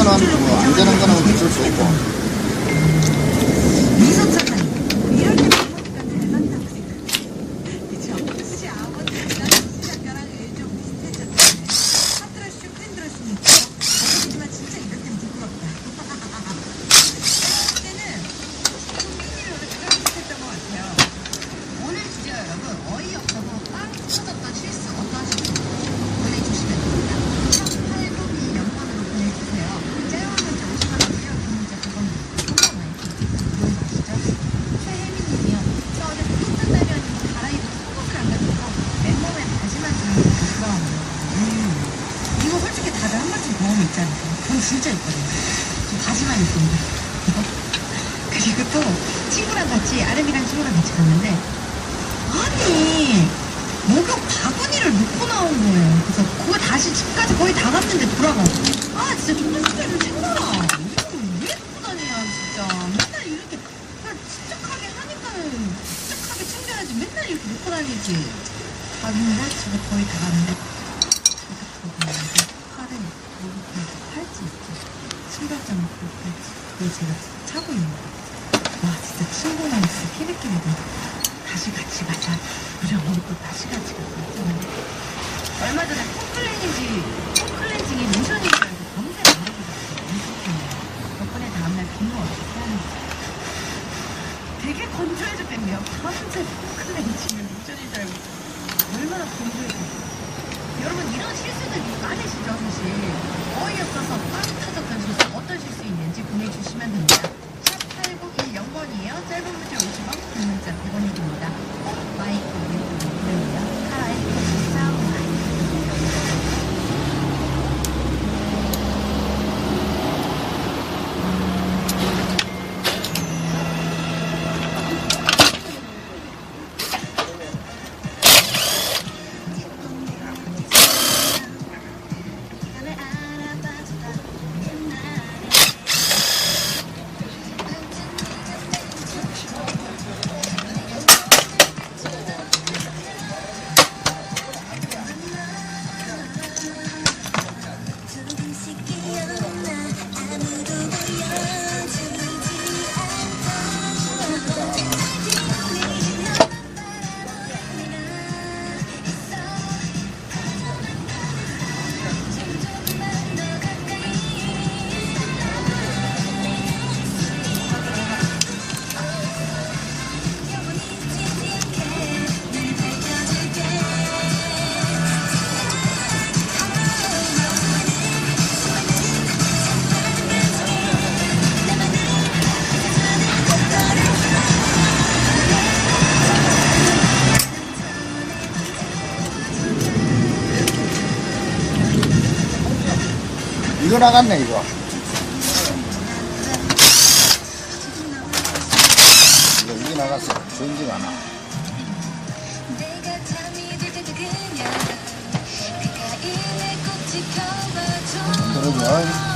거는 뭐 안 되는 거는 어쩔 수 없고. 미소잖아요. 이럴 때 부모니까 잘 만나고 생각해. 그쵸? 혹시 아버지랑 시작가랑 좀 비슷해졌잖아요. 핫드러쉬, 팬드러쉬는 있죠? 하지만 진짜 이럴 땐 부끄럽다. 그때는 국민들이 가장 비슷했던 것 같아요. 오늘 주제가 여러분, 어이없어도 빵 터졌던 실수 어떤 실수 보내주시면 됩니다. 8922 연번으로 보내주세요. 짧은 문자 50원이고요. 긴 문자 100원입니다. 한번 많이 보여주시죠. 최혜민님이요. 저 어제 똑같은 날이었는데 갈아입은 속옷을 안 가져서 맨몸에 바지만 주는 게 부끄러워요. 이거 솔직히 다들 한 번쯤 경험이 있지 않으세요? 전 진짜 있거든요. 저 바지만 입습니다. 그리고 또 친구랑 같이 아름이랑 친구랑 같이 갔는데 아니 목욕 바구니를 놓고 나온 거예요. 그래서 그거 다시 집까지 거의 다 갔는데 돌아가고 아 진짜 조금씩도 좀 챙겨라. 이거 왜 놓고 다니냐 진짜. 맨날 이렇게 그냥 친척하게 하니까는 친척하게 챙겨야지. 맨날 이렇게 놓고 다니지. 갔는데 집에 거의 다 갔는데 팔에 목욕 팔찌 있죠. 신발장 목욕 팔찌 그걸 제가 차고 있는 거예요. 와 진짜 친구랑 진짜 키리키리도 다시 같이 가자. 우리 어머니 또 다시 같이 가자. 얼마 전에 폼클렌징이 모션인 줄 알고 밤새 바르고 있었어요. 덕분에 다음날 비누 어떻게 하는지 되게 건조해졌겠네요. 밤새 폼클렌징을 모션인 줄 알고 얼마나 건조해졌어요. 여러분 이런 실수들 많으시죠 사실. 어이없어서 빵 터졌던 실수 어떤 실수 있는지 보내주시면 됩니다. 샵8921 0번이에요. 짧은 문자 50원, 긴 문자 100원이 됩니다. 마이크 무료고요. 카라의 사운드 마이크. 이거 나갔네 이거. 이게 나갔어. 좋은지가 않아. 그러죠.